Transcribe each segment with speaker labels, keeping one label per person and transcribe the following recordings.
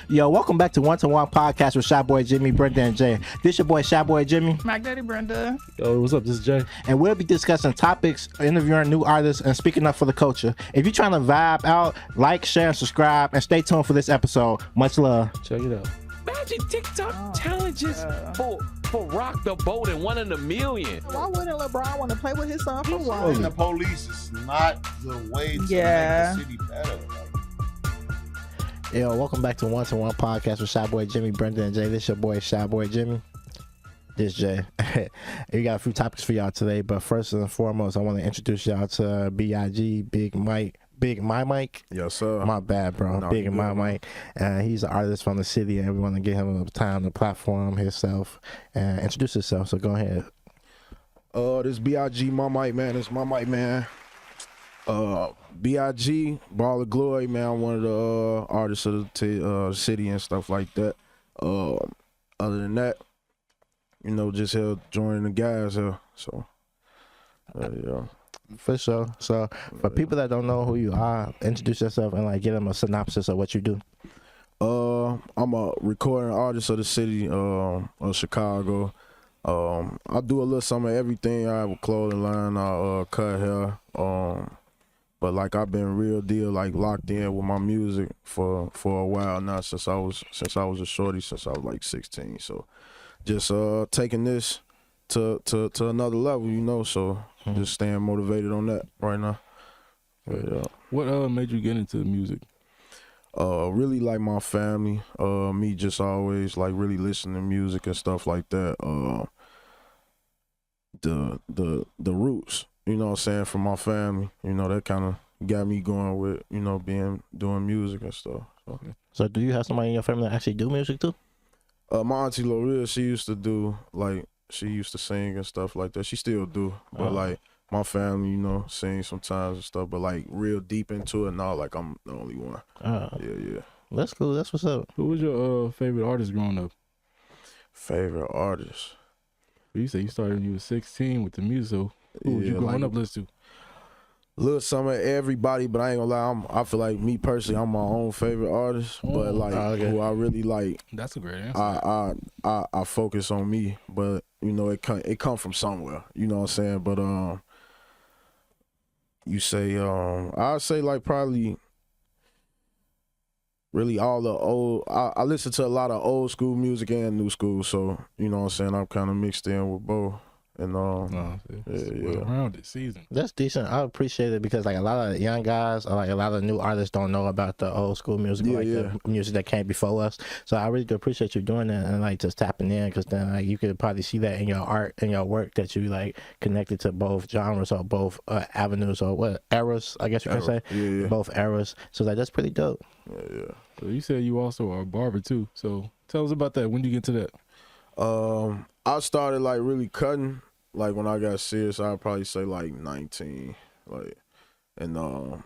Speaker 1: Yo, welcome back to One to One Podcast with Shy Boy Jimmy, Brenda, and Jay. This your boy Shy Boy Jimmy.
Speaker 2: Mac Daddy Brenda.
Speaker 3: Yo, what's up? This is Jay.
Speaker 1: And we'll be discussing topics, interviewing new artists, and speaking up for the culture. If you're trying to vibe out, like, share, and subscribe, and stay tuned for this episode. Much love.
Speaker 3: Check it out.
Speaker 4: Magic TikTok challenges for rock the boat and 1 in a million.
Speaker 2: Why wouldn't LeBron want to play with his son for
Speaker 5: Supporting the
Speaker 2: one?
Speaker 5: police is not the way to make
Speaker 2: Yeah.
Speaker 5: the city better.
Speaker 1: Yo, welcome back to One Podcast with Shy Boy Jimmy, Brenda, and Jay. This your boy Shy Boy Jimmy. This Jay. We got a few topics for y'all today, but first and foremost, I want to introduce y'all to B.I.G MyMike.
Speaker 5: Yes, sir.
Speaker 1: My bad, bro.
Speaker 5: No,
Speaker 1: Big
Speaker 5: you
Speaker 1: and
Speaker 5: good,
Speaker 1: MyMike. He's an artist from the city, and we want to give him the time to platform himself and introduce himself. So go ahead.
Speaker 6: This B.I.G MyMike, man. This MyMike, man. B.I.G Ball of Glory, man. I'm one of the artists of the city and stuff like that. Other than that, you know, just here joining the guys here. So, yeah.
Speaker 1: For sure. So for people that don't know who you are, introduce yourself and like give them a synopsis of what you do.
Speaker 6: I'm a recording artist of the city of Chicago. I do a little some of everything. I have a clothing line. I cut hair. But like I've been real deal like locked in with my music for a while now since I was a shorty, since I was like 16. So just taking this to another level, you know. So just staying motivated on that right now. Yeah.
Speaker 3: What made you get into music?
Speaker 6: Really like my family. Me just always like really listening to music and stuff like that. The roots, you know what I'm saying, from my family, you know, that kind of got me going with, you know, doing music and stuff.
Speaker 1: So do you have somebody in your family that actually do music too?
Speaker 6: My auntie Loria, she used to sing and stuff like that. She still do, but like my family, you know, sing sometimes and stuff, but like real deep into it now, like I'm the only one. Yeah.
Speaker 1: That's cool. That's what's up.
Speaker 3: Who was your favorite artist growing up?
Speaker 6: Favorite artist?
Speaker 3: You said you started when you was 16 with the music. So who was you growing up listening to?
Speaker 6: Little some of everybody, but I ain't gonna lie. I feel like me personally, I'm my own favorite artist, but like who I really like.
Speaker 3: That's a great answer.
Speaker 6: I focus on me, but you know it come from somewhere. You know what I'm saying? But you say I'd say like probably really all the old. I listen to a lot of old school music and new school, so you know what I'm saying. I'm kind of mixed in with both. And yeah.
Speaker 3: Rounded season.
Speaker 1: That's decent. I appreciate it because like a lot of young guys or like a lot of new artists don't know about the old school music, the music that came before us. So I really do appreciate you doing that and like just tapping in, because then like you could probably see that in your art and your work that you like connected to both genres or both avenues or what eras, I guess you can say.
Speaker 6: Yeah.
Speaker 1: Both eras. So like that's pretty dope.
Speaker 6: Yeah.
Speaker 3: So you said you also are a barber too. So tell us about that. When did you get to that?
Speaker 6: I started like really cutting. Like when I got serious, I'd probably say like 19, like, and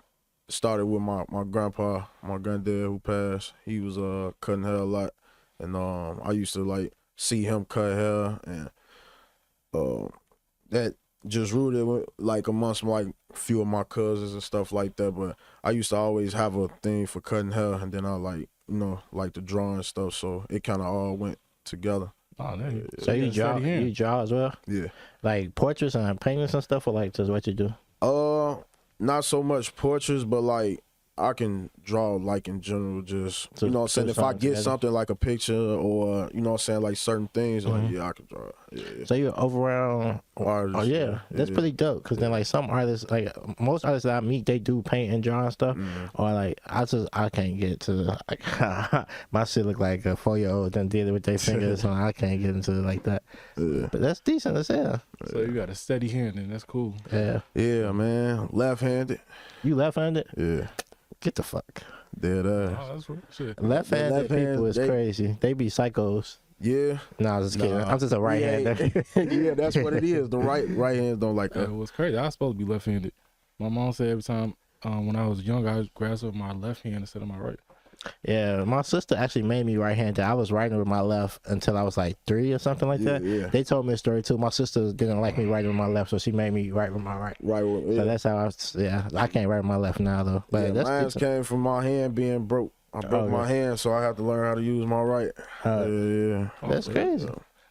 Speaker 6: started with my grandpa, my granddad who passed. He was cutting hair a lot, and I used to like see him cut hair, and that just rooted with, like amongst like a few of my cousins and stuff like that. But I used to always have a thing for cutting hair, and then I like to draw and stuff, so it kind of all went together.
Speaker 3: Oh, there
Speaker 1: So you draw as well?
Speaker 6: Yeah.
Speaker 1: Like portraits and paintings and stuff, or like just what you do?
Speaker 6: Not so much portraits, but like I can draw like in general, just you know what I'm saying. If I get something like a picture or you know what I'm saying, like certain things, like I can draw. Yeah.
Speaker 1: So you're overall
Speaker 6: artist.
Speaker 1: Oh yeah, that's pretty dope. Cause then like some artists, like most artists that I meet, they do paint and draw and stuff. Or like I can't get to like my shit look like a 4-year-old done did it with their fingers, and I can't get into it like that. But that's decent as hell.
Speaker 3: So you got a steady hand, and that's cool.
Speaker 6: Yeah, man. Left-handed.
Speaker 1: You left-handed?
Speaker 6: Yeah.
Speaker 1: Get the fuck.
Speaker 6: Dead ass.
Speaker 3: Oh, that's right. Shit.
Speaker 1: Left-handed people is crazy. They be psychos.
Speaker 6: Yeah.
Speaker 1: Nah, I was just kidding. I'm just a right-hander.
Speaker 6: Yeah, that's what it is. The right hands don't like that.
Speaker 3: It was crazy. I was supposed to be left-handed. My mom said every time when I was young, I grasped with my left hand instead of my right.
Speaker 1: Yeah, my sister actually made me right-handed. I was writing with my left until I was like 3 or something like that.
Speaker 6: Yeah.
Speaker 1: They told me a story too. My sister didn't like me writing with my left, so she made me write with my right.
Speaker 6: Yeah.
Speaker 1: So that's how I can't write with my left now though. But
Speaker 6: mine came from my hand being broke. I broke my hand, so I have to learn how to use my right. Yeah.
Speaker 1: That's crazy.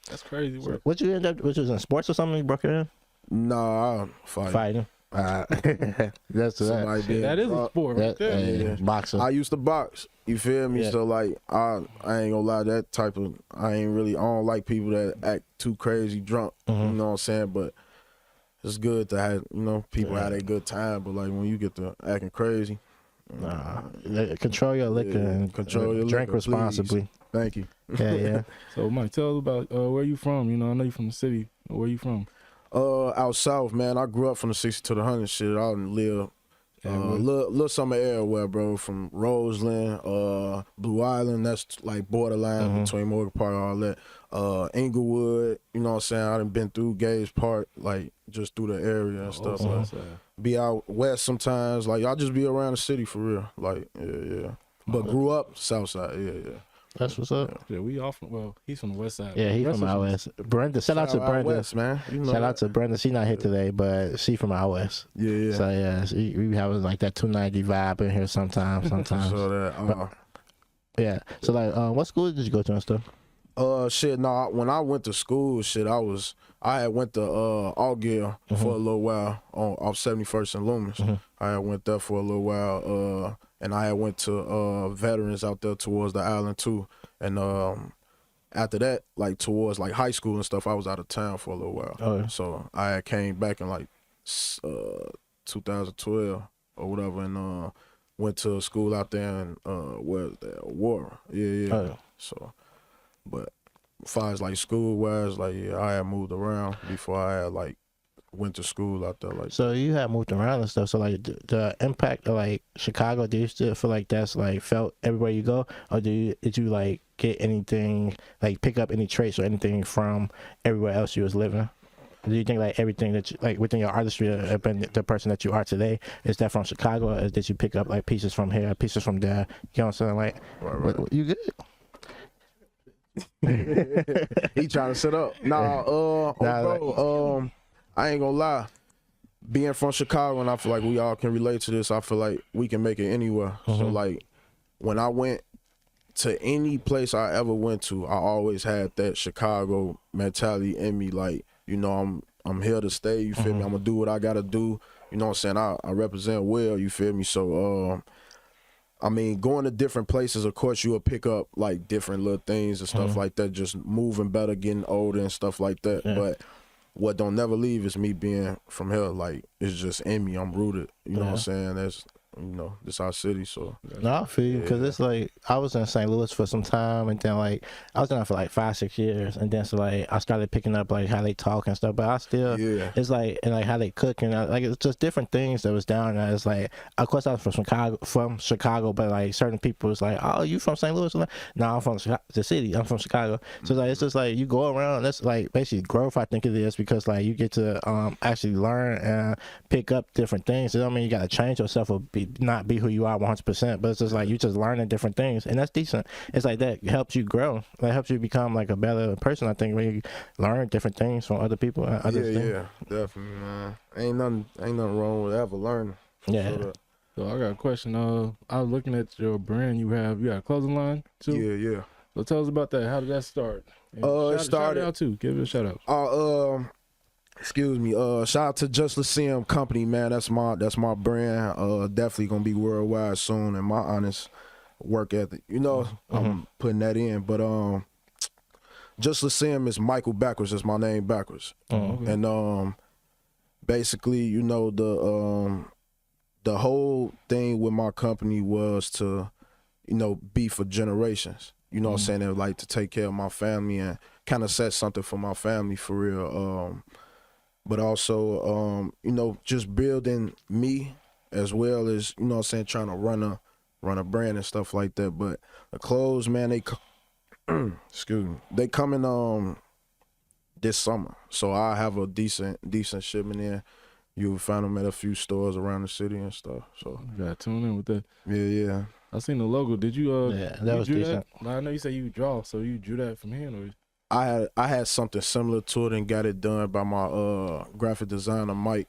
Speaker 3: That's crazy work.
Speaker 1: What you end up? Which was in sports or something? You broke your hand?
Speaker 6: Nah,
Speaker 1: Fighting. That's
Speaker 6: somebody did.
Speaker 3: That is a sport right there.
Speaker 1: Boxing.
Speaker 6: I used to box. You feel me? So like, I ain't gonna lie. That type of I don't like people that act too crazy drunk. You know what I'm saying? But it's good to have people have a good time. But like when you get to acting crazy,
Speaker 1: control your liquor and
Speaker 6: control your
Speaker 1: drink
Speaker 6: liquor,
Speaker 1: responsibly.
Speaker 6: Please. Thank you.
Speaker 1: Yeah.
Speaker 3: So Mike, tell us about where you from. I know you from the city. Where you from?
Speaker 6: Out south, man. I grew up from the 60 to the 100 shit. I done live little summer everywhere, bro. From Roseland, Blue Island, that's like borderline between Morgan Park, all that. Inglewood, you know what I'm saying? I done been through Gage Park, like just through the area and stuff. Like, be out west sometimes. Like I just be around the city for real. Like, yeah. But grew up south side, yeah.
Speaker 1: That's what's up.
Speaker 3: Yeah, we all from, well, he's from the west side.
Speaker 1: Yeah, he's from out west. Brenda, shout out to Brenda.
Speaker 6: West, man.
Speaker 1: Shout out to Brenda. She not here today, but she from out west.
Speaker 6: Yeah.
Speaker 1: So yeah, we have like that 290 vibe in here sometimes.
Speaker 6: So
Speaker 1: yeah. So like, what school did you go to and stuff?
Speaker 6: When I went to school, I had went to Augill for a little while off 71st and Loomis. I had went there for a little while, and I had went to Veterans out there towards the island too. And after that, like towards like high school and stuff, I was out of town for a little while. So I had came back in like 2012 or whatever, and went to school out there in where's that? War. Yeah. So, but as far as like school wise, like I had moved around before I had like went to school out there. Like,
Speaker 1: so you had moved around and stuff. So like the impact of like Chicago, do you still feel like that's like felt everywhere you go, or did you like get anything, like pick up any traits or anything from everywhere else you was living? Do you think like everything that you, like within your artistry, the person that you are today, is that from Chicago, or did you pick up like pieces from here, pieces from there? You know what I'm saying? Like,
Speaker 6: right.
Speaker 1: You good?
Speaker 6: He trying to set up. Bro, I ain't gonna lie. Being from Chicago, and I feel like we all can relate to this, I feel like we can make it anywhere. So like when I went to any place I ever went to, I always had that Chicago mentality in me. Like, I'm here to stay, you feel me? I'm gonna do what I gotta do. You know what I'm saying? I represent well, you feel me? So I mean, going to different places, of course, you will pick up like different little things and stuff like that, just moving better, getting older and stuff like that. But what don't never leave is me being from here. Like, it's just in me. I'm rooted. You know what I'm saying? That's, this our city. So
Speaker 1: no, I feel you, because it's like I was in St. Louis for some time, and then like I was down for like 5-6 years, and then so like I started picking up like how they talk and stuff. But I still, it's like, and like how they cook, and like it's just different things that was down there. It's like, of course I was from Chicago, but like certain people was like, oh, you from St. Louis? No, I'm from the city. I'm from Chicago. So like it's just like you go around. That's like basically growth. I think it is, because like you get to actually learn and pick up different things. It don't mean you got to change yourself or not be who you are 100%, but it's just like you just learning different things, and that's decent. It's like that helps you grow. That helps you become like a better person, I think, when you learn different things from other people and other things.
Speaker 6: Yeah, definitely, man. Ain't nothing wrong with ever learning.
Speaker 1: Yeah.
Speaker 3: So I got a question. I was looking at your brand. You got a clothing line too.
Speaker 6: Yeah.
Speaker 3: So tell us about that. How did that start?
Speaker 6: It started.
Speaker 3: Shout it out too. Give it a shout out.
Speaker 6: Excuse me. Shout out to Just Lyceum Company, man. That's my brand. Definitely gonna be worldwide soon. And my honest work ethic, I'm putting that in. But Just Lyceum is Michael backwards. Is my name backwards.
Speaker 3: Okay.
Speaker 6: And basically, the whole thing with my company was to, be for generations. You know what I'm saying? And like to take care of my family and kind of set something for my family for real. But also, just building me as well as, you know what I'm saying, trying to run a brand and stuff like that. But the clothes, man, they excuse me, they coming this summer. So I have a decent shipment in. You'll find them at a few stores around the city and stuff. So
Speaker 3: you gotta tune in with that.
Speaker 6: Yeah.
Speaker 3: I seen the logo. Did you
Speaker 1: that was decent.
Speaker 3: I know you say you draw, so you drew that from hand, or
Speaker 6: I had something similar to it and got it done by my graphic designer Mike.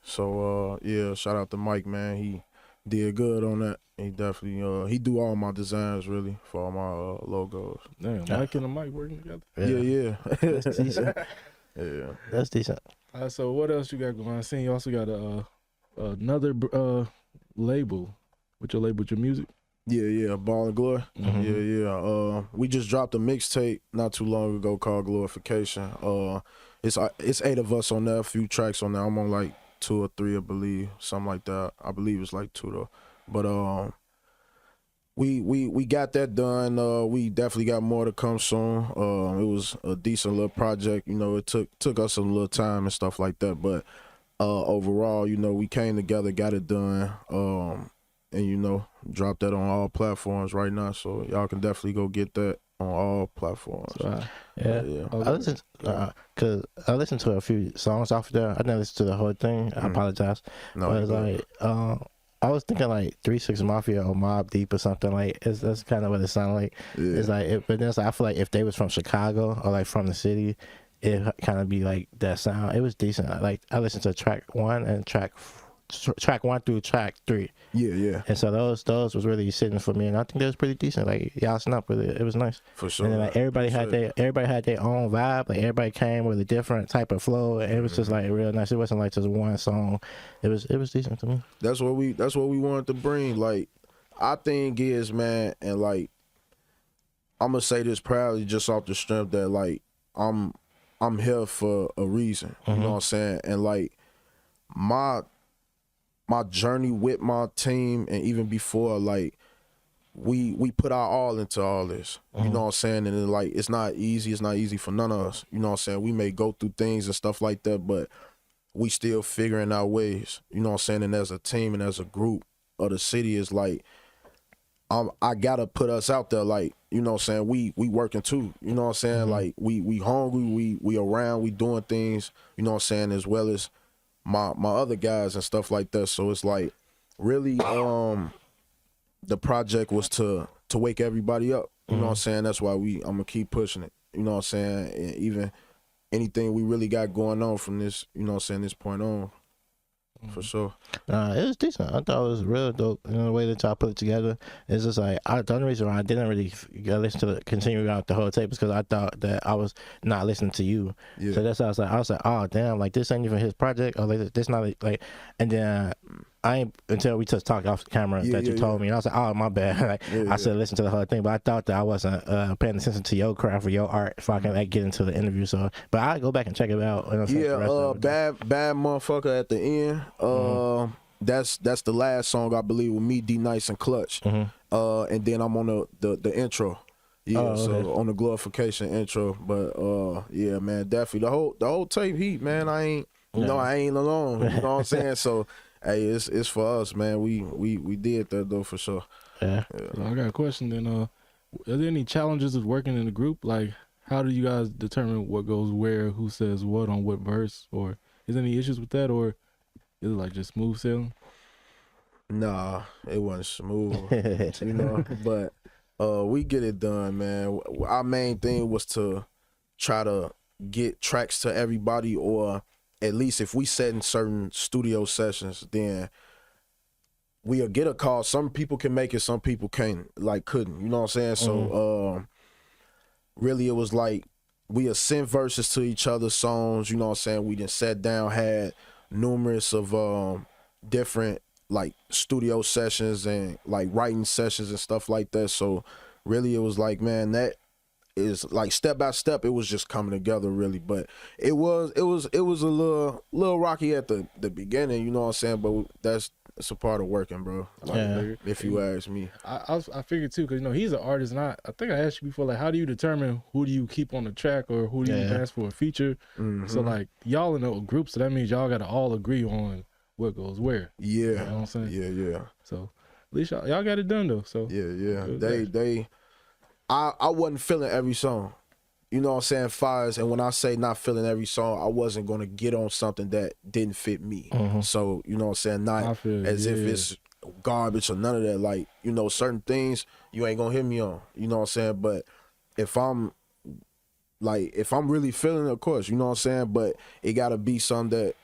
Speaker 6: So yeah, shout out to Mike, man. He did good on that. He definitely he do all my designs really for all my logos.
Speaker 3: Damn, Mike and the mic working together.
Speaker 6: Yeah.
Speaker 1: That's decent.
Speaker 6: Yeah.
Speaker 1: That's decent.
Speaker 3: So what else you got going? I seen you also got another label. With your label, with your music.
Speaker 6: Yeah, Ball and Glory. Yeah. We just dropped a mixtape not too long ago called Glorification. It's 8 of us on there, a few tracks on there. I'm on like 2 or 3, I believe, something like that. I believe it's like 2 though. But we got that done. We definitely got more to come soon. It was a decent little project. You know, it took us a little time and stuff like that. But overall, you know, we came together, got it done. And you know, drop that on all platforms right now, so y'all can definitely go get that on all platforms.
Speaker 1: Yeah. I listened cause I listened to a few songs off there. I didn't listen to the whole thing. I apologize.
Speaker 6: No,
Speaker 1: but it's like I was thinking like 3 6 Mafia or Mobb Deep or something. Like that's kind of what it sounded like.
Speaker 6: Yeah.
Speaker 1: It's like, but then I feel like if they was from Chicago or like from the city, it kind of be like that sound. It was decent. Like I listened to track 1 and track 1 through track 3.
Speaker 6: Yeah.
Speaker 1: And so those was really sitting for me, and I think that was pretty decent. Like y'all snuck with it. It was nice.
Speaker 6: For sure.
Speaker 1: And then like everybody had their own vibe. Like everybody came with a different type of flow. And it was just like real nice. It wasn't like just one song. It was decent to me.
Speaker 6: That's what we wanted to bring. Like our thing is, man, and like I'm gonna say this proudly just off the strength that like I'm here for a reason. You know what I'm saying? And like my journey with my team and even before, like we put our all into all this. You know what I'm saying? And then, like it's not easy for none of us. You know what I'm saying? We may go through things and stuff like that, but we still figuring out ways. You know what I'm saying? And as a team and as a group of the city is like I gotta put us out there, like, you know what I'm saying, we working too. You know what I'm saying? Like we hungry, we around, we doing things, you know what I'm saying, as well as my other guys and stuff like that. So it's like really the project was to wake everybody up. You know what I'm saying? That's why I'm gonna keep pushing it. You know what I'm saying? And even anything we really got going on from this, you know what I'm saying, this point on. For sure.
Speaker 1: It was decent. I thought it was real dope in the way that y'all put it together. It's just like the only reason why I didn't really listen to continue out the whole tape is because I thought that I was not listening to you.
Speaker 6: Yeah.
Speaker 1: So that's why I was like, oh damn, like this ain't even his project, or like this not like. And then I ain't until we just talked off the camera that you told me, and I was like, oh my bad. Like I should listen to the whole thing, but I thought that I wasn't paying attention to your craft or your art if I can like get into the interview. So, but I'll go back and check it out.
Speaker 6: Bad motherfucker at the end. That's the last song I believe with me, D Nice and Clutch. And then I'm on the intro. Yeah, so on the Glorification intro. But yeah, man, definitely the whole tape heat, man. I ain't alone. You know what I'm saying? So hey, it's for us, man. We did that though for sure.
Speaker 1: Yeah.
Speaker 3: So I got a question then. Are there any challenges with working in a group? Like, how do you guys determine what goes where, who says what on what verse, or is there any issues with that, or is it like just smooth sailing?
Speaker 6: Nah, it wasn't smooth, you know. But we get it done, man. Our main thing was to try to get tracks to everybody, or at least if we set in certain studio sessions, then we'll get a call. Some people can make it, some people couldn't. You know what I'm saying? So really, it was like we'll send verses to each other's songs. You know what I'm saying? We done sat down, had numerous of different like studio sessions and like writing sessions and stuff like that. So really it was like, man, that is like step by step it was just coming together really. But it was a little rocky at the beginning, you know what I'm saying? But that's a part of working, bro. Like, if you ask me.
Speaker 3: I figured too, because you know he's an artist, and I think I asked you before, like, how do you determine who do you keep on the track or who do you ask for a feature? So like y'all in a group, so that means y'all got to all agree on what goes where.
Speaker 6: Yeah,
Speaker 3: you know what I'm saying?
Speaker 6: Yeah.
Speaker 3: So at least y'all got it done though. So
Speaker 6: yeah. I wasn't feeling every song. You know what I'm saying? Fires, and when I say not feeling every song, I wasn't gonna get on something that didn't fit me. So, you know what I'm saying? Not as if it's garbage or none of that. Like, you know, certain things you ain't gonna hit me on. You know what I'm saying? But if I'm really feeling it, of course, you know what I'm saying? But it gotta be something that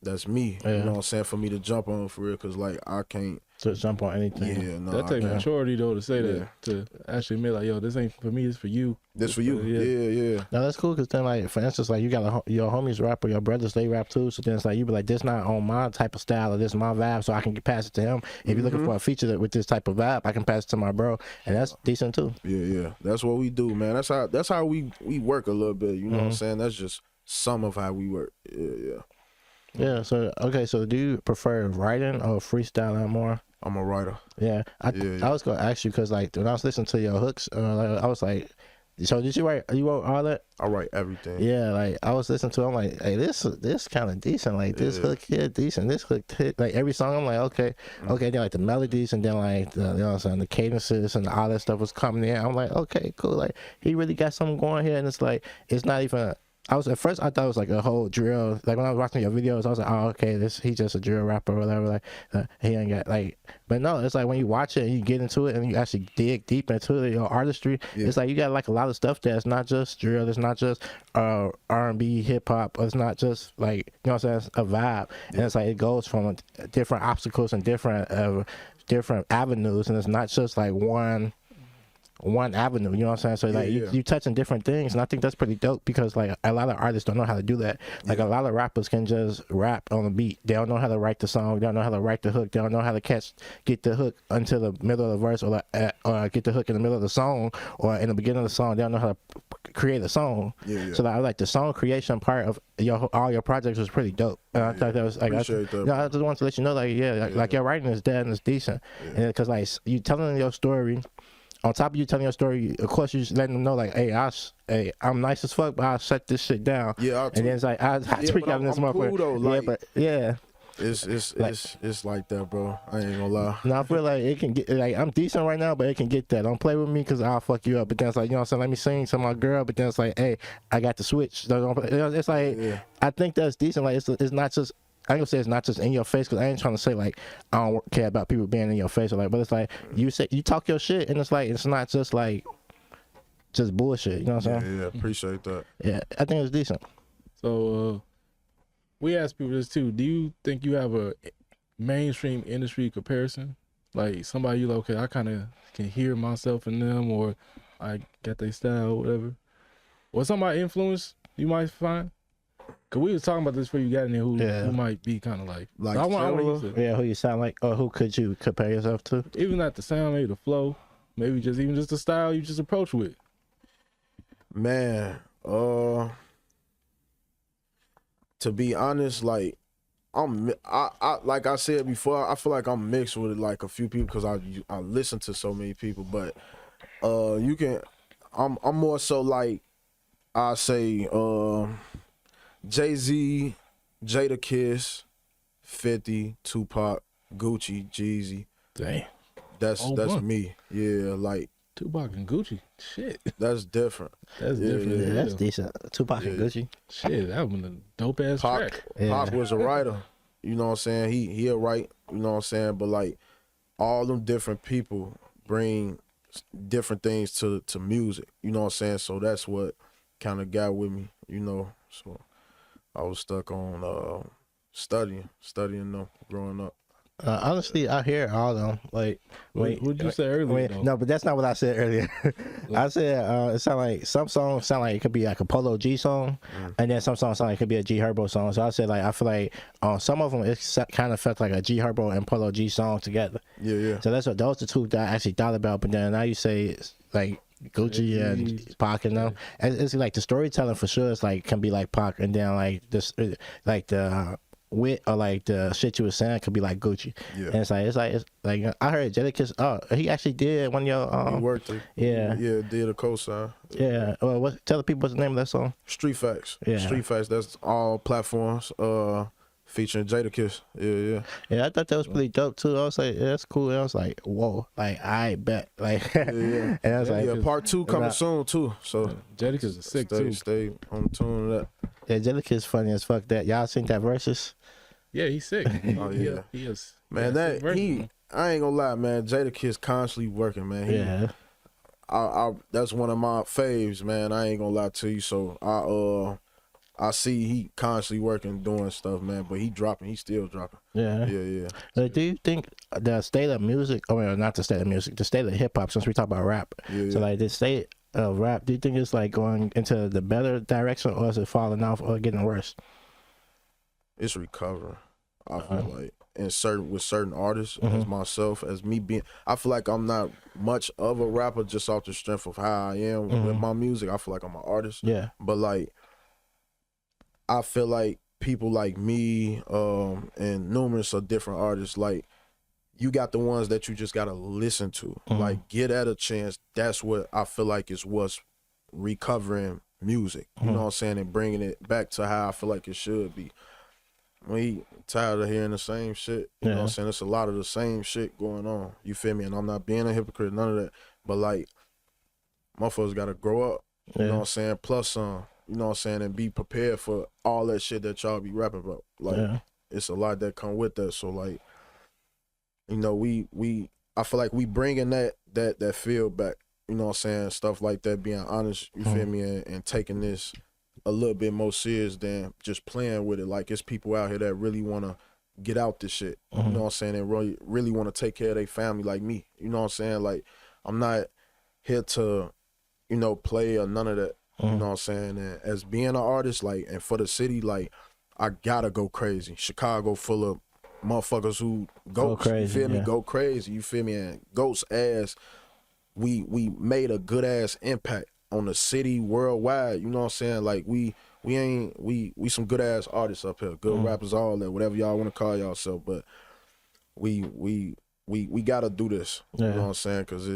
Speaker 6: that's me. You know what I'm saying? For me to jump on for real, cause like I can't
Speaker 1: to jump on anything.
Speaker 6: Yeah, no,
Speaker 3: that takes maturity though to say that, to actually admit like, yo, this ain't for me, it's for you.
Speaker 6: This for you. Yeah.
Speaker 1: No, that's cool, because then, like, for instance, like, you got your homies rap or your brothers, they rap too. So then it's like, you be like, this not on my type of style or this my vibe, so I can pass it to him. If you're looking for a feature with this type of vibe, I can pass it to my bro, and that's decent too.
Speaker 6: Yeah. That's what we do, man. That's how we work a little bit. You know what I'm saying? That's just some of how we work.
Speaker 1: Yeah. So okay. So do you prefer writing or freestyling more?
Speaker 6: I'm a writer.
Speaker 1: Yeah. I was gonna ask you, because like when I was listening to your hooks, I was like, so did you write? You wrote all that?
Speaker 6: I write everything.
Speaker 1: Yeah, like I was listening to it, I'm like, hey, this kind of decent. Like this hook here, decent. This hook hit. Like every song, I'm like, okay. Then like the melodies, and then like the, you know what I'm saying, the cadences and all that stuff was coming in. I'm like, okay, cool. Like he really got something going here, and it's like it's not even. At first I thought it was like a whole drill. Like when I was watching your videos, I was like, oh, okay, he's just a drill rapper or whatever. Like he ain't got like, but no, it's like when you watch it and you get into it and you actually dig deep into it, your artistry. It's like you got like a lot of stuff that's not just drill. It's not just R&B, hip hop. It's not just like, you know what I'm saying, it's a vibe. And it's like it goes from different obstacles and different avenues, and it's not just like one avenue, you know what I'm saying? So like you touching different things, and I think that's pretty dope, because like a lot of artists don't know how to do that. Like a lot of rappers can just rap on the beat. They don't know how to write the song. They don't know how to write the hook. They don't know how to get the hook until the middle of the verse, or get the hook in the middle of the song, or in the beginning of the song. They don't know how to create a song. So like, I like the song creation part of all your projects was pretty dope. And I thought that was like, I just wanted to let you know, like like your writing is dead and it's decent, and because like you telling your story. On top of you telling your story, of course, you just letting them know, like, hey, I'm nice as fuck, but I'll shut this shit down. And then it's like, I tweak out in this motherfucker.
Speaker 6: Cool though, like,
Speaker 1: It's
Speaker 6: like that, bro. I ain't gonna lie.
Speaker 1: No, I feel like it can get, like, I'm decent right now, but it can get that. Don't play with me, because I'll fuck you up. But then it's like, you know what I'm saying, let me sing to my girl, but then it's like, hey, I got the switch. It's like, I think that's decent. Like, it's not just, I ain't gonna say it's not just in your face, because I ain't trying to say like I don't care about people being in your face, or like, but it's like you talk your shit, and it's like it's not just like just bullshit. You know what I'm saying?
Speaker 6: Yeah, appreciate that.
Speaker 1: Yeah, I think it's decent.
Speaker 3: So we ask people this too. Do you think you have a mainstream industry comparison? Like somebody you like, okay, I kind of can hear myself in them, or I got their style, or whatever. Or somebody influence you might find? Cause we was talking about this before you got in there, who might be kind of like so I want you to,
Speaker 1: who you sound like, or who could you compare yourself to?
Speaker 3: Even not the sound, maybe the flow, maybe just the style you just approach with.
Speaker 6: Man, to be honest, like I like I said before, I feel like I'm mixed with like a few people, because I listen to so many people, but I'm more so like I say Jay-Z, Jadakiss, 50, Tupac, Gucci, Jeezy.
Speaker 3: Dang.
Speaker 6: That's me. Yeah, like
Speaker 3: Tupac and Gucci. Shit.
Speaker 6: That's different.
Speaker 3: That's different.
Speaker 1: Yeah, that's decent. Tupac and Gucci.
Speaker 3: Shit, that was a dope ass track.
Speaker 6: Pac was a writer. You know what I'm saying? He'll write, you know what I'm saying? But like all them different people bring different things to music. You know what I'm saying? So that's what kind of got with me, you know. So I was stuck on studying them growing up.
Speaker 1: Honestly, I hear all of them. Like,
Speaker 3: what'd you say earlier?
Speaker 1: No, but that's not what I said earlier. I said it sound like some songs sound like it could be like a Polo G song, and then some songs sound like it could be a G Herbo song. So I said like I feel like some of them it kind of felt like a G Herbo and Polo G song together. Yeah. So those are the two that I actually thought about. But then now you say it's like Gucci and Pac and them. It's like the storytelling for sure is like can be like Pac, and then like this like the wit or like the shit you were saying could be like Gucci. And it's like I heard Jadakiss. Oh, he actually did one of your
Speaker 6: he worked it. Did a co-sign.
Speaker 1: Well, tell the people what's the name of that song.
Speaker 6: Street Facts. Street Facts. That's all platforms. Featuring Jadakiss.
Speaker 1: I thought that was pretty dope too. I was like, that's cool. And I was like, whoa, like I bet, like, and I was like,
Speaker 6: part 2 coming soon too. So
Speaker 3: Jadakiss is sick too.
Speaker 6: Stay on tune to that.
Speaker 1: Yeah, Jadakiss funny as fuck. That y'all seen that versus?
Speaker 3: Yeah, he's sick.
Speaker 6: Oh yeah,
Speaker 3: he is.
Speaker 6: Man, I ain't gonna lie, man. Jadakiss constantly working, man. I that's one of my faves, man. I ain't gonna lie to you. So I see he constantly working, doing stuff, man. But he still dropping.
Speaker 1: Yeah.
Speaker 6: Yeah.
Speaker 1: Do you think the state of music, not the state of music, the state of hip hop, since we talk about rap, so like the state of rap, do you think it's like going into the better direction, or is it falling off or getting worse?
Speaker 6: It's recovering. I feel like, with certain artists, as myself, as me being, I feel like I'm not much of a rapper just off the strength of how I am with my music. I feel like I'm an artist.
Speaker 1: Yeah.
Speaker 6: But like, I feel like people like me, and numerous of different artists, like, you got the ones that you just gotta listen to. Like, get at a chance. That's what I feel like is what's recovering music. You know what I'm saying? And bringing it back to how I feel like it should be. We tired of hearing the same shit. You know what I'm saying? It's a lot of the same shit going on. You feel me? And I'm not being a hypocrite, none of that. But like, motherfuckers gotta grow up. You know what I'm saying? Plus some. You know what I'm saying? And be prepared for all that shit that y'all be rapping about. Like, it's a lot that come with that. So like, you know, I feel like we bringing that feel back. You know what I'm saying? Stuff like that, being honest, you feel me? And taking this a little bit more serious than just playing with it. Like, it's people out here that really want to get out this shit. You know what I'm saying? And really want to take care of their family like me. You know what I'm saying? Like, I'm not here to, you know, play or none of that. You know what I'm saying? And as being an artist, like, and for the city, like, I gotta go crazy. Chicago full of motherfuckers who go crazy, you feel me? Go crazy, you feel me? And Ghost ass, we made a good ass impact on the city worldwide. You know what I'm saying? Like, we some good ass artists up here, good rappers, all that, whatever y'all want to call yourself. But we gotta do this. You know what I'm saying? Because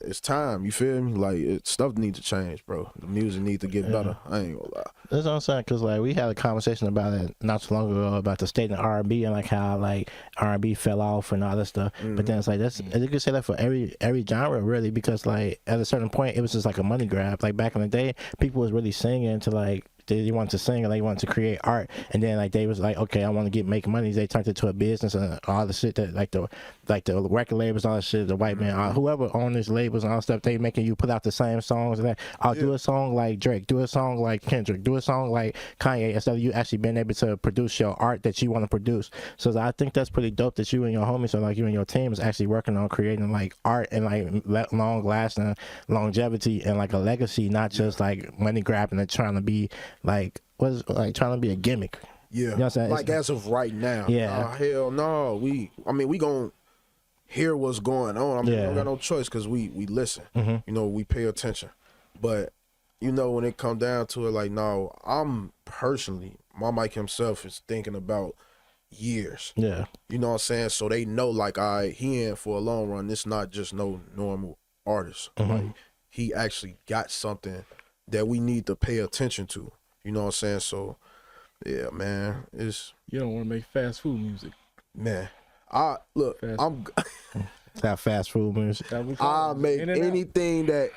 Speaker 6: it's time. You feel me? Like, stuff needs to change, bro. The music needs to get better. I ain't gonna lie.
Speaker 1: That's what I'm saying. Because like, we had a conversation about it not too long ago about the state of R&B and like how like R&B fell off and all that stuff. But then it's like, you could say that for every genre really, because like at a certain point it was just like a money grab. Like back in the day, people was really singing to like, they wanted to sing and they wanted to create art, and then like they was like, okay, I want to make money. They turned it to a business and all the shit that like the record labels, all that shit, the white man, whoever owned these labels and all that stuff, they making you put out the same songs and that. I'll do a song like Drake, do a song like Kendrick, do a song like Kanye, instead of you actually being able to produce your art that you want to produce. So I think that's pretty dope that you and your homies, so like you and your team, is actually working on creating like art and like long lasting longevity and like a legacy, not just like money grabbing and trying to be like, trying to be a gimmick.
Speaker 6: Yeah.
Speaker 1: You know what I'm saying?
Speaker 6: Like, as of right now.
Speaker 1: Yeah.
Speaker 6: Hell no. We gonna hear what's going on. I mean, we don't got no choice because we listen. You know, we pay attention. But, you know, when it come down to it, like, no, I'm personally, my Mike himself is thinking about years. Yeah. You know what I'm saying? So they know, like, he in for a long run. It's not just no normal artist. Like, he actually got something that we need to pay attention to. You know what I'm saying? So, yeah, man, it's... You
Speaker 3: don't want to make fast food music.
Speaker 6: Man, I'm...
Speaker 1: That fast food music.
Speaker 6: I make anything that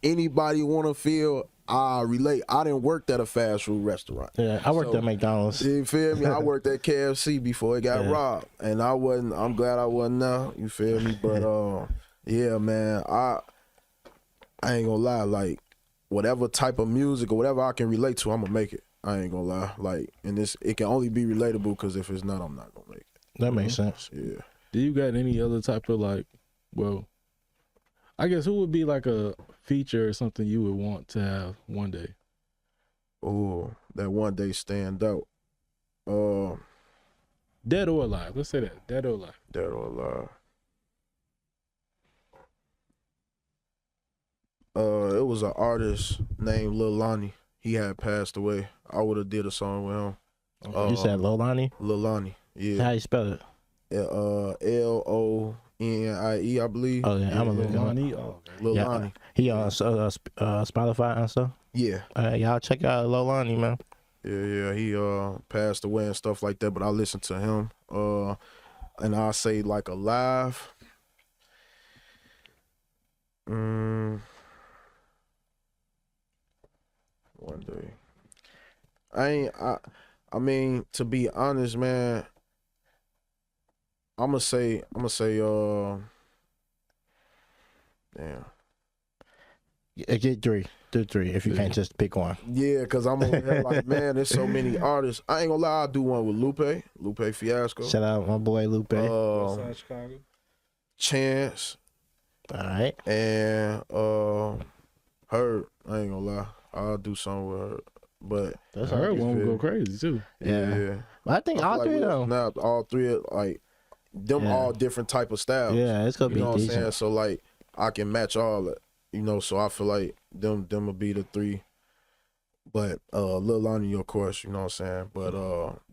Speaker 6: anybody want to feel, I relate. I didn't work at a fast food restaurant.
Speaker 1: Yeah, I worked at McDonald's.
Speaker 6: You feel me? I worked at KFC before it got robbed. And I'm glad I wasn't now. You feel me? But, yeah, man, I ain't gonna lie, like, whatever type of music or whatever I can relate to, I'm gonna make it. I ain't gonna lie. Like, and it can only be relatable, because if it's not, I'm not gonna make it.
Speaker 1: That makes sense.
Speaker 6: Yeah.
Speaker 3: Do you got any other type of like, well, I guess who would be like a feature or something you would want to have one day?
Speaker 6: Oh, that one day stand out.
Speaker 3: Dead or alive. Let's say that. Dead or alive.
Speaker 6: Dead or alive. It was an artist named Lil Lonnie. He had passed away. I would have did a song with him.
Speaker 1: You said Lil Lonnie?
Speaker 6: Lil Lonnie, yeah.
Speaker 1: How you spell it?
Speaker 6: Lonnie, I believe.
Speaker 1: Oh yeah, I'm a
Speaker 3: Lil Lonnie.
Speaker 6: Lil Lonnie.
Speaker 1: He on Spotify and stuff.
Speaker 6: Yeah.
Speaker 1: Y'all check out Lil Lonnie, man.
Speaker 6: Yeah. He passed away and stuff like that. But I listened to him. And I say like alive. One day. I mean, to be honest, man, I'm gonna say
Speaker 1: Get three. do 3 if you can't just pick one.
Speaker 6: Yeah, because I'm over here like, man, there's so many artists. I ain't gonna lie, I'll do one with Lupe Fiasco.
Speaker 1: Shout out my boy Lupe.
Speaker 3: Westside Chicago.
Speaker 6: Chance.
Speaker 1: All right.
Speaker 6: And Herb. I ain't gonna lie, I'll do something with her. But
Speaker 1: That's
Speaker 3: Her
Speaker 1: all right.
Speaker 3: one would go crazy too.
Speaker 6: yeah.
Speaker 1: But I think all 3 though.
Speaker 6: Now all 3 like them all different type of styles.
Speaker 1: Yeah, it's gonna
Speaker 6: You
Speaker 1: be
Speaker 6: know what I'm
Speaker 1: decent.
Speaker 6: saying? So like I can match all it. You know, so I feel like them will be the 3. But Lil Lonnie, of course, you know what I'm saying? But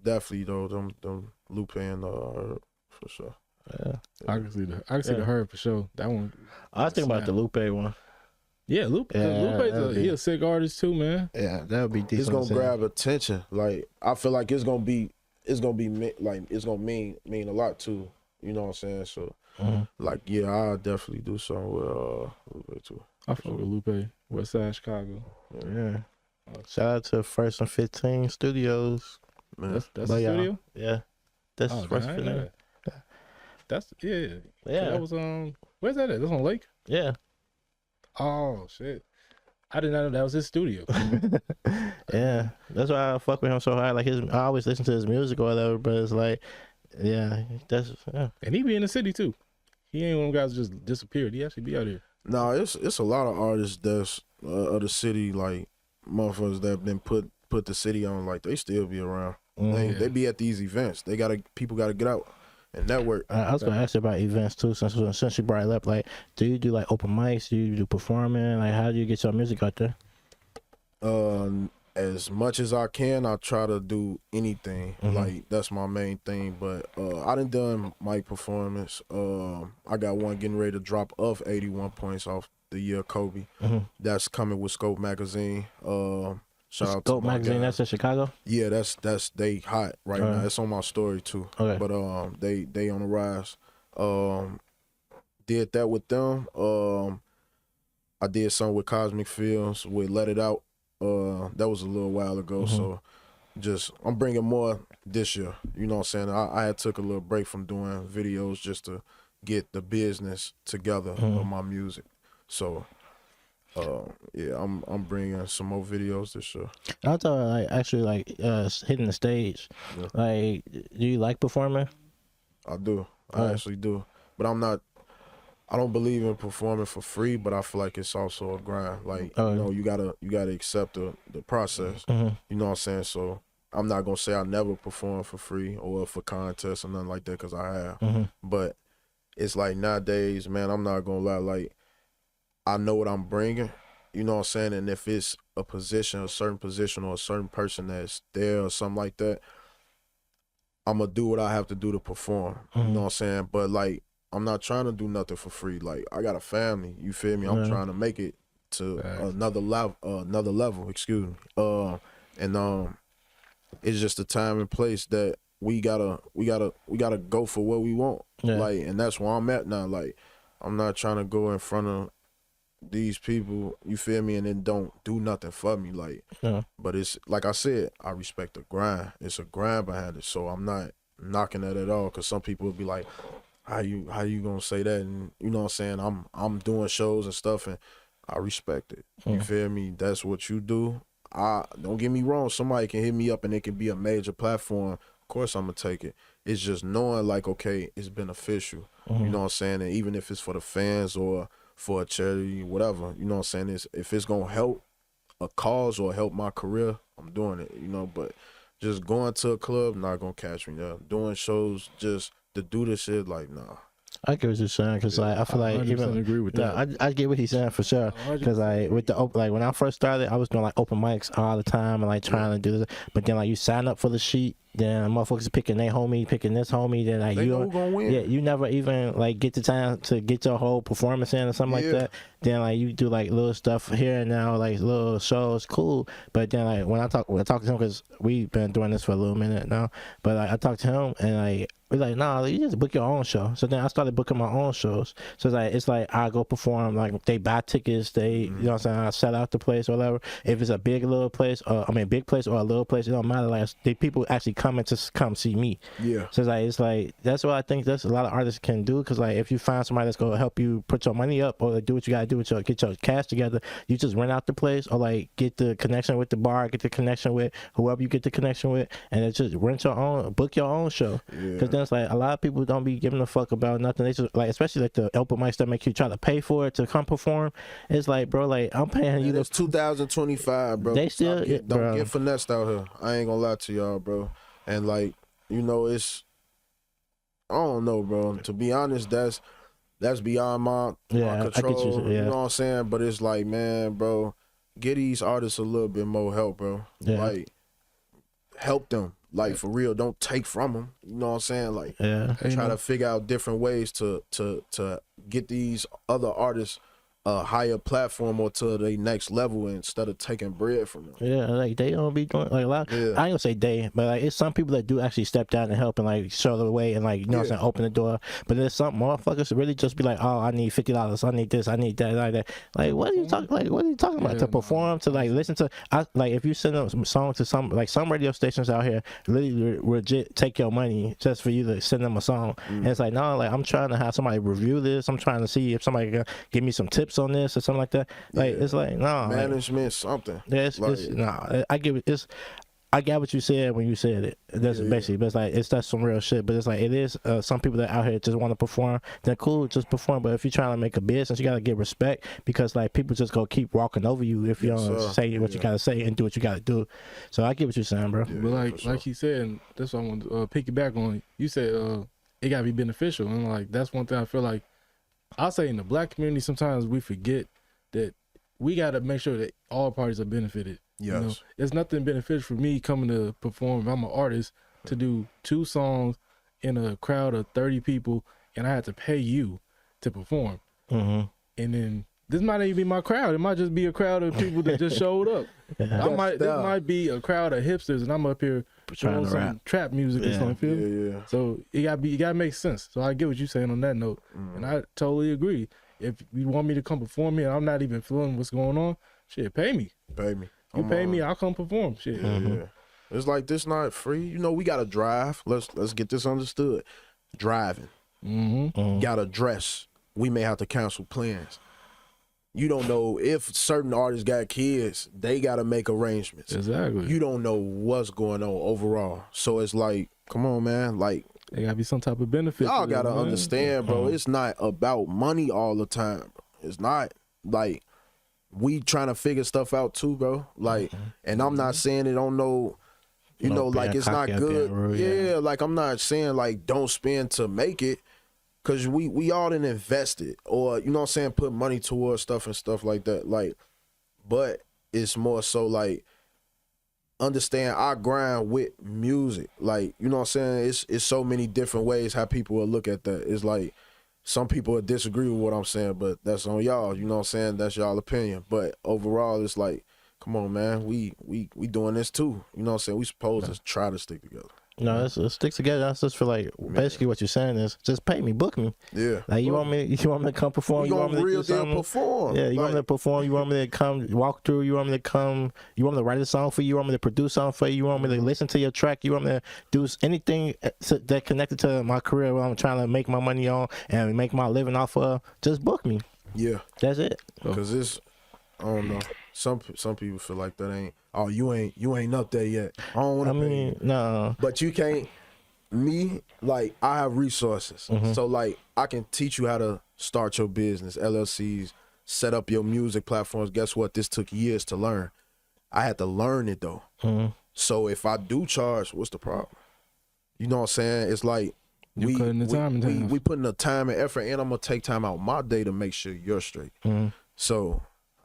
Speaker 6: definitely though, them Lupe and Herb for sure.
Speaker 1: Yeah.
Speaker 3: I can see the Herb for sure. That one.
Speaker 1: I was thinking about the Lupe one.
Speaker 3: Yeah, Lupe.
Speaker 1: Yeah,
Speaker 3: He a sick artist too, man.
Speaker 1: Yeah, that would be decent.
Speaker 6: It's gonna grab attention. Like I feel like it's gonna mean a lot too. You know what I'm saying? So like yeah, I'll definitely do something with Lupe too.
Speaker 3: I fuck with Lupe. Westside Chicago.
Speaker 1: Yeah. Shout out to First and 15 Studios.
Speaker 6: Man.
Speaker 3: That's the
Speaker 1: But,
Speaker 3: studio.
Speaker 1: Yeah. That's
Speaker 3: Oh,
Speaker 1: First
Speaker 3: I
Speaker 1: and
Speaker 3: ain't know
Speaker 1: 15.
Speaker 3: that. That's yeah.
Speaker 1: Yeah.
Speaker 3: That was Where's that at? That's on Lake.
Speaker 1: Yeah.
Speaker 3: Oh shit. I did not know that was his studio.
Speaker 1: Yeah. That's why I fuck with him so hard. Like I always listen to his music or whatever, but it's like, yeah, that's
Speaker 3: And he be in the city too. He ain't one of them guys who just disappeared. He actually be out here.
Speaker 6: No, it's a lot of artists that's of the city, like motherfuckers that been put the city on, like they still be around. They be at these events. People gotta get out and network.
Speaker 1: I was gonna ask you about events too, since you brought it up. Like, do you do like open mics? Do you do performing? Like, how do you get your music out there?
Speaker 6: As much as I can, I try to do anything. Like that's my main thing. But I done mic performance. I got one getting ready to drop of 81 points off the year Kobe. That's coming with Scope Magazine. Shout out to
Speaker 1: Scope Magazine. That's in Chicago.
Speaker 6: Yeah, that's they hot right now. It's on my story too.
Speaker 1: Okay.
Speaker 6: But they on the rise. Did that with them. I did something with Cosmic Films with Let It Out. That was a little while ago. So I'm bringing more this year. You know what I'm saying? I had took a little break from doing videos just to get the business together of my music. So yeah, I'm bringing some more videos this year.
Speaker 1: I thought like actually hitting the stage.
Speaker 6: Yeah.
Speaker 1: Like, do you like performing?
Speaker 6: I do. I actually do. But I don't believe in performing for free, but I feel like it's also a grind. Like, you know, you gotta accept the process. You know what I'm saying? So I'm not gonna say I never perform for free or for contests or nothing like that, because I have. But it's like nowadays, man, I'm not gonna lie, like I know what I'm bringing, you know what I'm saying? And if it's a certain position or a certain person that's there or something like that, I'm gonna do what I have to do to perform. You know what I'm saying? But like, I'm not trying to do nothing for free. Like, I got a family, you feel me? I'm trying to make it to another level, excuse me. It's just the time and place that we gotta go for what we want. Like, and that's where I'm at now. Like, I'm not trying to go in front of these people, you feel me, and then don't do nothing for me. Like, but it's like I said, I respect the grind. It's a grind behind it, so I'm not knocking that at all. Because some people will be like, how you gonna say that? And you know what I'm saying, I'm doing shows and stuff, and I respect it. You feel me? That's what you do. Don't get me wrong, somebody can hit me up and it can be a major platform. Of course I'm gonna take it. It's just knowing like, okay, it's beneficial. You know what I'm saying? And even if it's for the fans or for a charity, whatever, you know what I'm saying? If it's gonna help a cause or help my career, I'm doing it, you know. But just going to a club, not gonna catch me there. Doing shows just to do this shit, like, nah.
Speaker 1: I get what you're saying, because like I feel like even
Speaker 3: agree with that.
Speaker 1: I get what he's saying for sure. Because like with the like when I first started, I was doing like open mics all the time and like trying to do this. But then like you sign up for the sheet, then motherfuckers picking their homie, picking this homie. Then like
Speaker 6: They know who gonna win.
Speaker 1: Yeah, you never even like get the time to get your whole performance in or something like that. Then like you do like little stuff here and now, like little shows, cool. But then like when I talk to him, because we've been doing this for a little minute now. But like I talked to him and like we're like, nah, you just book your own show. So then I started booking my own shows. So it's like I go perform, like they buy tickets, you know what I'm saying, I sell out the place or whatever. If it's a big place or a little place, it don't matter. Like the people actually come coming to come see me.
Speaker 6: Yeah.
Speaker 1: So it's like that's what I think that's a lot of artists can do, because like if you find somebody that's gonna help you put your money up or do what you gotta do with get your cash together, you just rent out the place or like get the connection with the bar, get the connection with whoever you get the connection with, and it's just rent your own, book your own show. Because then it's like a lot of people don't be giving a fuck about nothing. They just like, especially like the open mics that make you try to pay for it to come perform. It's like, bro, like I'm paying you.
Speaker 6: It's 2025, bro.
Speaker 1: They still
Speaker 6: don't get finessed out here. I ain't gonna lie to y'all, bro. And like, you know, it's, I don't know, bro. To be honest, that's beyond my control.
Speaker 1: I get you,
Speaker 6: you know what I'm saying? But it's like, man, bro, get these artists a little bit more help, bro. Like, help them. Like, for real, don't take from them. You know what I'm saying? Like, try to figure out different ways to get these other artists a higher platform or to the next level instead of taking bread from them.
Speaker 1: Yeah, like they don't be doing like a lot. I ain't gonna say they, but like it's some people that do actually step down and help and like show the way and like, you know what I'm saying, open the door. But there's some motherfuckers really just be like, oh, I need $50, I need this, I need that, like that. Like what are you talking? Like what are you talking about? To perform, to like listen to? Like if you send them some song to some radio stations out here, really legit take your money just for you to send them a song. And it's like, no, like I'm trying to have somebody review this. I'm trying to see if somebody can give me some tips on this or something like that. Like it's like no
Speaker 6: management,
Speaker 1: like,
Speaker 6: something.
Speaker 1: Yeah, I give it. I got what you said when you said it. That's basically, but it's like that's some real shit. But it's like it is some people that out here just want to perform. They're cool, just perform. But if you're trying to make a business, you gotta get respect, because like people just go keep walking over you if you don't say what you gotta say and do what you gotta do. So I get what you're saying, bro.
Speaker 3: But like you said, and that's what I want to piggyback on. You said it gotta be beneficial, and like that's one thing I feel like I'll say in the black community sometimes we forget that we gotta make sure that all parties are benefited.
Speaker 6: Yes.
Speaker 3: You know, it's nothing beneficial for me coming to perform. If I'm an artist to do 2 songs in a crowd of 30 people, and I had to pay you to perform. And then this might not even be my crowd. It might just be a crowd of people that just showed up. This might be a crowd of hipsters, and I'm up here trying some trap music or something. So it gotta make sense. So I get what you're saying on that note, and I totally agree. If you want me to come perform here, I'm not even feeling what's going on. Shit, pay me. You pay me, I'll come perform. Shit.
Speaker 6: It's like this not free. You know, we gotta drive. Let's get this understood. Driving. Gotta dress. We may have to cancel plans. You don't know if certain artists got kids, they gotta make arrangements.
Speaker 3: Exactly.
Speaker 6: You don't know what's going on overall. So it's like, come on, man. Like,
Speaker 3: there gotta be some type of benefit.
Speaker 6: Y'all gotta understand, bro. It's not about money all the time, bro. It's not like we trying to figure stuff out too, bro. Like, and I'm not saying it on no, you know, like it's not good. Like I'm not saying like don't spend to make it, cause we all done invested, or you know what I'm saying, put money towards stuff and stuff like that. Like, but it's more so like understand I grind with music. Like, you know what I'm saying? It's so many different ways how people will look at that. It's like some people will disagree with what I'm saying, but that's on y'all. You know what I'm saying? That's y'all opinion. But overall, it's like, come on, man. We doing this too. You know what I'm saying? We supposed to try to stick together.
Speaker 1: No, it sticks together. That's just for like basically what you're saying is just pay me, book me.
Speaker 6: Yeah.
Speaker 1: Like you want me to come perform. You want me to do something?
Speaker 6: Perform.
Speaker 1: Yeah. You want me to perform. You want me to come walk through. You want me to come. You want me to write a song for you. You want me to produce something for you. You want me to listen to your track. You want me to do anything that connected to my career where I'm trying to make my money on and make my living off of. Just book me.
Speaker 6: Yeah.
Speaker 1: That's it.
Speaker 6: Because it's, I don't know. Some people feel like that ain't. Oh, you ain't up there yet. I don't want to. I mean,
Speaker 1: no.
Speaker 6: But you can't. Me, like I have resources, so like I can teach you how to start your business, LLCs, set up your music platforms. Guess what? This took years to learn. I had to learn it though. So if I do charge, what's the problem? You know what I'm saying? It's like we putting the time and effort, and I'm gonna take time out my day to make sure you're straight. So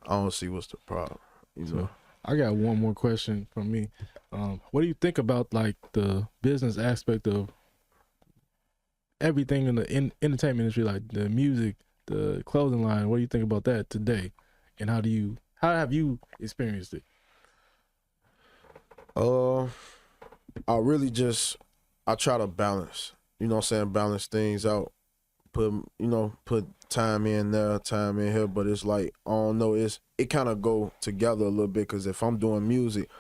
Speaker 6: I don't see what's the problem. You know?
Speaker 3: I got one more question from me. What do you think about like the business aspect of everything in the entertainment industry, like the music, the clothing line? What do you think about that today, and how have you experienced it?
Speaker 6: I try to balance. You know what I'm saying? Balance things out. Put time in there, time in here, but it's like I don't know. It kind of go together a little bit, because if I'm doing music,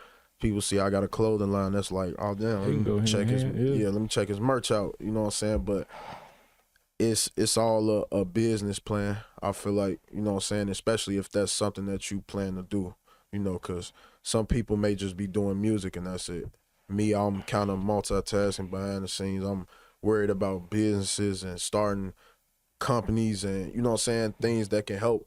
Speaker 6: people see I got a clothing line, that's like, oh damn,
Speaker 3: You can go
Speaker 6: check his
Speaker 3: hand in hand, yeah.
Speaker 6: let me check his merch out. You know what I'm saying? But it's all a business plan. I feel like, you know what I'm saying, especially if that's something that you plan to do. You know, because some people may just be doing music and that's it. Me, I'm kind of multitasking behind the scenes. I'm worried about businesses and starting companies and, you know what I'm saying, things that can help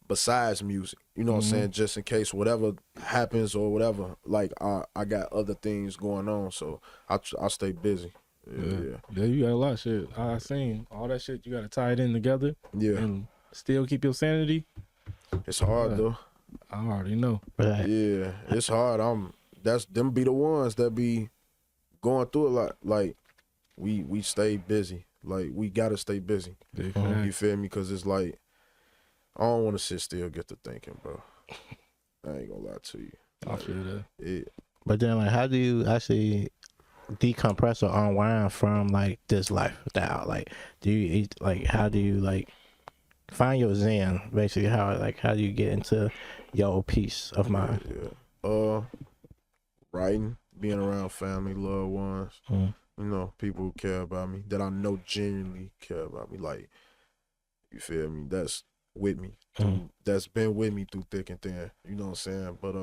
Speaker 6: besides music. You know what I'm saying, just in case whatever happens or whatever. Like, I got other things going on, so I stay busy.
Speaker 3: Yeah, you got a lot of shit. I seen all that shit. You got to tie it in together.
Speaker 6: Yeah.
Speaker 3: And still keep your sanity.
Speaker 6: It's hard, though.
Speaker 3: I already know.
Speaker 1: Right.
Speaker 6: Yeah, it's hard. Them be the ones that be going through a lot. Like, we stay busy. Like, we gotta stay busy. You feel me? Because it's like, I don't want to sit still, get to thinking, bro. I ain't gonna lie to you.
Speaker 3: I feel that.
Speaker 6: Yeah.
Speaker 1: But then, like, how do you actually decompress or unwind from like this lifestyle? Like, do you eat, like, how do you like find your zen? Basically, how do you get into your peace of mind?
Speaker 6: Yeah. Writing, being around family, loved ones. You know, people who care about me, that I know genuinely care about me. Like, you feel me? That's with me. That's been with me through thick and thin. You know what I'm saying? But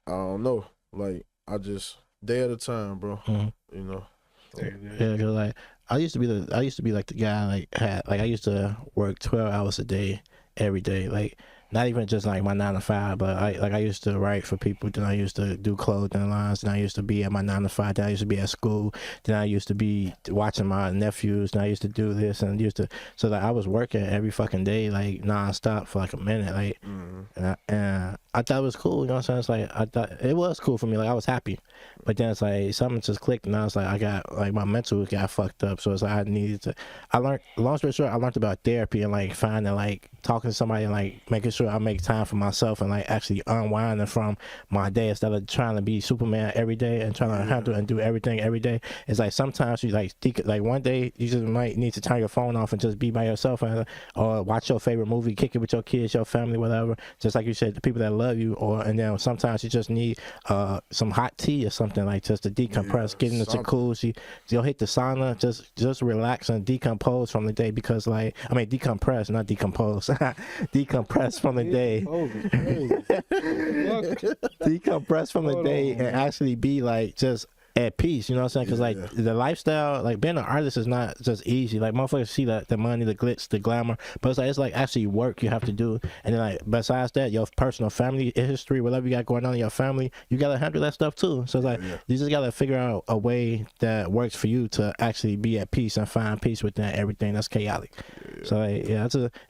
Speaker 6: I don't know. Like, I just day at a time, bro. You know.
Speaker 1: Yeah, cause like I used to be like the guy I used to work 12 hours a day every day, like not even just like my 9 to 5, but I used to write for people. Then I used to do clothing lines. Then I used to be at my 9 to 5. Then I used to be at school. Then I used to be watching my nephews. Then I used to do this and so that I was working every fucking day like nonstop for like a minute, like, and I thought it was cool. You know what I'm saying? It's like I thought it was cool for me. Like I was happy, but then it's like something just clicked, and I was like, I got like my mental got fucked up. So it's like I needed to. I learned. Long story short, I learned about therapy and like finding like talking to somebody and like making sure I make time for myself and like actually unwinding from my day instead of trying to be Superman every day and trying to handle and do everything every day. It's like sometimes you like one day you just might need to turn your phone off and just be by yourself or watch your favorite movie, kick it with your kids, your family, whatever. Just like you said, the people that love you, and then sometimes you just need some hot tea or something, like just to decompress, get in the jacuzzi, you'll hit the sauna, just relax and decompose from the day, because like decompress, not decompose. Decompress from the day. Decompress from the day and actually be like just at peace, you know what I'm saying? Because like the lifestyle, like being an artist is not just easy. Like motherfuckers see the money, the glitz, the glamour, but it's like actually work you have to do. And then like besides that, your personal family history, whatever you got going on in your family, you gotta handle that stuff too. So it's like you just gotta figure out a way that works for you to actually be at peace and find peace within everything that's chaotic. So like,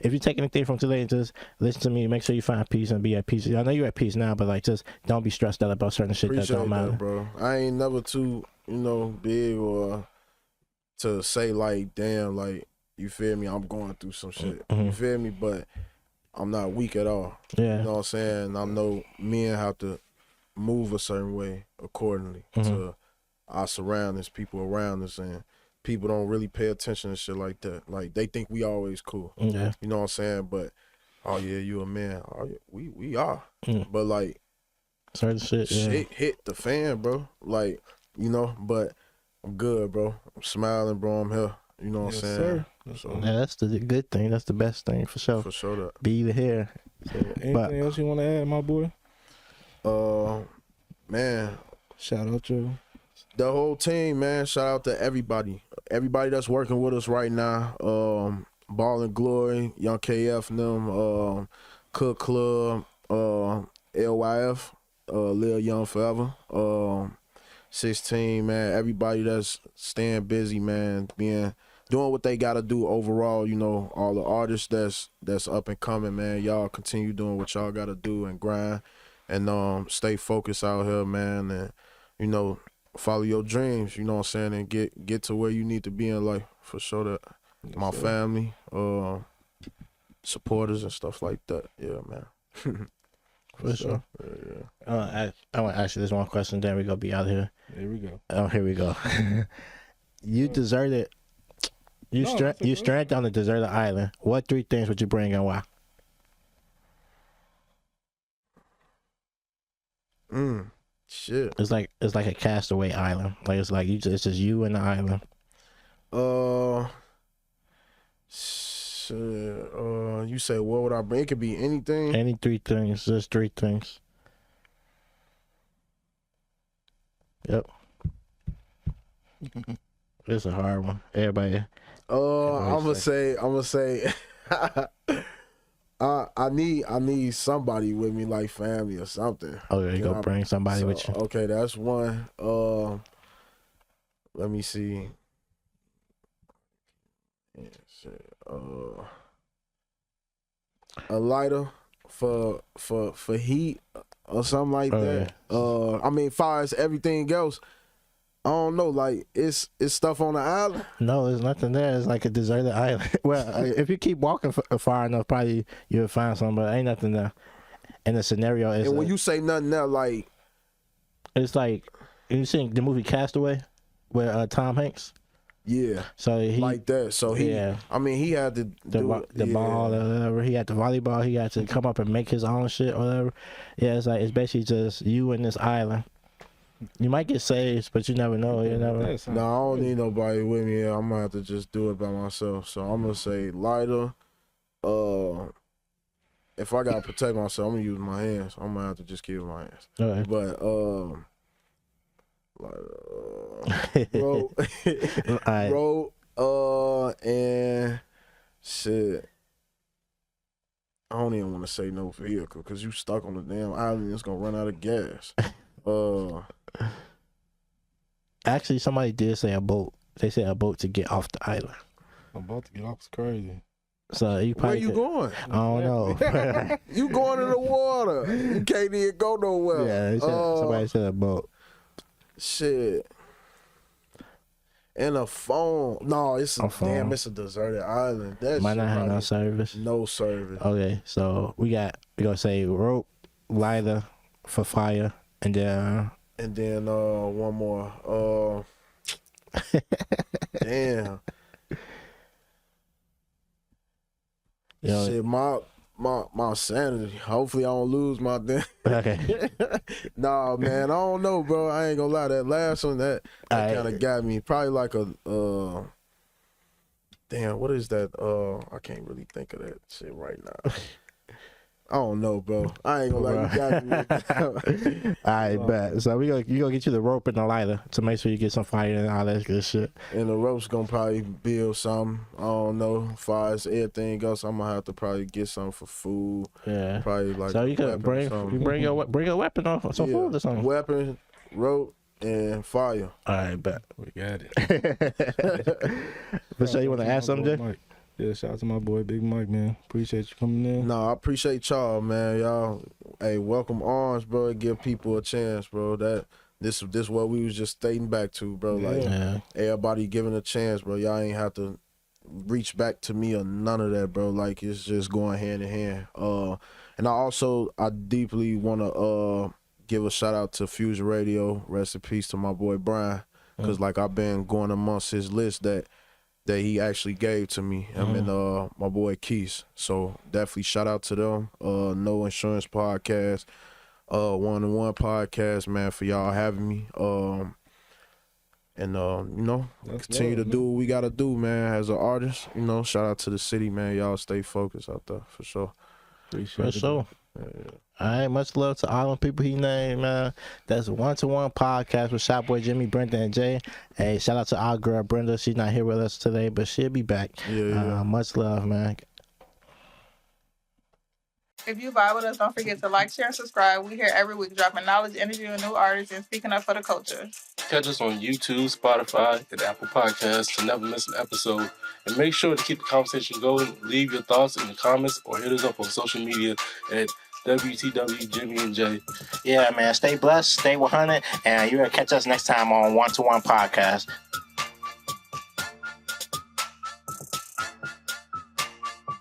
Speaker 1: if you take anything from today, just listen to me. Make sure you find peace and be at peace. I know you're at peace now, but like just don't be stressed out about certain shit that don't matter,
Speaker 6: bro. I ain't never too, big or to say like, damn, like, you feel me, I'm going through some shit. You feel me? But I'm not weak at all. You know what I'm saying? I know men have to move a certain way accordingly to our surroundings, people around us, and people don't really pay attention to shit like that. Like, they think we always cool. You know what I'm saying? But, oh yeah, you a man. Oh, yeah, we are. But like,
Speaker 1: certain shit
Speaker 6: hit the fan, bro. Like, but I'm good, bro. I'm smiling, bro. I'm here. You know what I'm saying? So,
Speaker 1: that's the good thing. That's the best thing for sure.
Speaker 6: For sure. That.
Speaker 1: Be here.
Speaker 3: So, anything else you want to add, my boy?
Speaker 6: Man.
Speaker 3: Shout out to
Speaker 6: the whole team, man. Shout out to everybody. Everybody that's working with us right now. Ball and Glory, Young KF and them, Cook Club, LYF, Lil Young Forever, 16, man. Everybody that's staying busy, man, doing what they gotta do overall. All the artists that's up and coming, man. Y'all continue doing what y'all gotta do and grind, and stay focused out here, man. And follow your dreams. You know what I'm saying, and get to where you need to be in life. For sure. That my family, supporters and stuff like that. Yeah, man.
Speaker 1: For sure.
Speaker 6: Yeah.
Speaker 1: I want to ask you this one question, then we gonna be out of here.
Speaker 3: Here we go.
Speaker 1: Oh, here we go. You deserted. You stranded on a deserted island. What 3 things would you bring and why?
Speaker 6: Shit.
Speaker 1: It's like a castaway island. Like it's just you and the island.
Speaker 6: Shit. You say what would I bring? It could be anything.
Speaker 1: Any 3 things. Just 3 things. Yep. It's a hard one. Everybody.
Speaker 6: I'm gonna say. I need somebody with me, like family or something.
Speaker 1: Oh, yeah, you go bring somebody with you.
Speaker 6: Okay, that's one. Let me see. Yeah, shit. A lighter for heat or something like that. Yeah. I mean, far as everything else, I don't know. Like it's stuff on the island.
Speaker 1: No, there's nothing there. It's like a deserted island. Well, if you keep walking far enough, probably you'll find something. But ain't nothing there. And the scenario is.
Speaker 6: And when you say nothing there, like
Speaker 1: it's like you seen the movie Castaway, with Tom Hanks.
Speaker 6: Yeah. So
Speaker 1: he
Speaker 6: like that. So he. Yeah. I mean, he had to do
Speaker 1: the ball or whatever. He had the volleyball. He had to come up and make his own shit or whatever. Yeah, it's like it's basically just you and this island. You might get saved, but you never know. You never.
Speaker 6: No, I don't need nobody with me. I'm gonna have to just do it by myself. So I'm gonna say lighter. If I gotta protect myself, I'm gonna use my hands. I'm gonna have to just keep my hands.
Speaker 1: Okay.
Speaker 6: But rope, and shit. I don't even want to say no vehicle because you stuck on the damn island. It's gonna run out of gas.
Speaker 1: Actually, somebody did say a boat. They said a boat to get off the island.
Speaker 3: A boat to get off is crazy.
Speaker 1: So you probably
Speaker 6: where you going?
Speaker 1: I don't know.
Speaker 6: You going in the water? You can't even go nowhere.
Speaker 1: Yeah, somebody said a boat.
Speaker 6: Shit. And a phone. No, it's a phone. Damn. It's a deserted island. That
Speaker 1: might not have no service.
Speaker 6: No service.
Speaker 1: Okay, so we gonna say rope, lighter for fire, and then
Speaker 6: one more. Damn. Shit, my sanity. Hopefully I don't lose my damn.
Speaker 1: Okay.
Speaker 6: Nah, man, I don't know, bro. I ain't gonna lie. That last one that kind of got me. Probably like a damn. What is that? I can't really think of that shit right now. I don't know, bro. I ain't gonna lie. You got me.
Speaker 1: All right, bet. So you gonna get you the rope and the lighter to make sure you get some fire and all that good shit.
Speaker 6: And the rope's gonna probably build something. I don't know. As far as everything else, I'm gonna have to probably get something for food.
Speaker 1: Yeah.
Speaker 6: Probably like.
Speaker 1: So you can bring your weapon or some food or something.
Speaker 6: Weapon, rope, and fire.
Speaker 1: All right, bet.
Speaker 3: We got it.
Speaker 1: But so you want to add something, Jay?
Speaker 3: Yeah, shout out to my boy B.I.G Mike, man. Appreciate you coming in.
Speaker 6: No, I appreciate y'all, man. Y'all, hey, welcome arms, bro. Give people a chance, bro. This what we was just stating back to, bro. Like everybody giving a chance, bro. Y'all ain't have to reach back to me or none of that, bro. Like it's just going hand in hand. And I deeply wanna give a shout out to Fusion Radio. Rest in peace to my boy Brian, because like I've been going amongst his list that he actually gave to me. Him and my boy Keith. So definitely shout out to them. No Insurance Podcast, 1-on-1 Podcast, man, for y'all having me. And continue to do what we gotta do, man, as an artist. Shout out to the city, man. Y'all stay focused out there for sure.
Speaker 1: For sure. Yeah. All right, much love to all the people he named, man. That's 1-to-1 Podcast with Shop Boy Jimmy, Brenda, and Jay. Hey, shout out to our girl Brenda. She's not here with us today, but she'll be back. Yeah. Much love, man.
Speaker 2: If you vibe with us, don't forget to like, share, and subscribe. We here every week dropping knowledge, interviewing new artists, and speaking up for the culture.
Speaker 7: Catch us on YouTube, Spotify, and Apple Podcasts to never miss an episode. And make sure to keep the conversation going. Leave your thoughts in the comments or hit us up on social media at WTW Jimmy and Jay.
Speaker 1: Yeah, man. Stay blessed, stay 100, and you're going to catch us next time on 1-to-1 Podcast.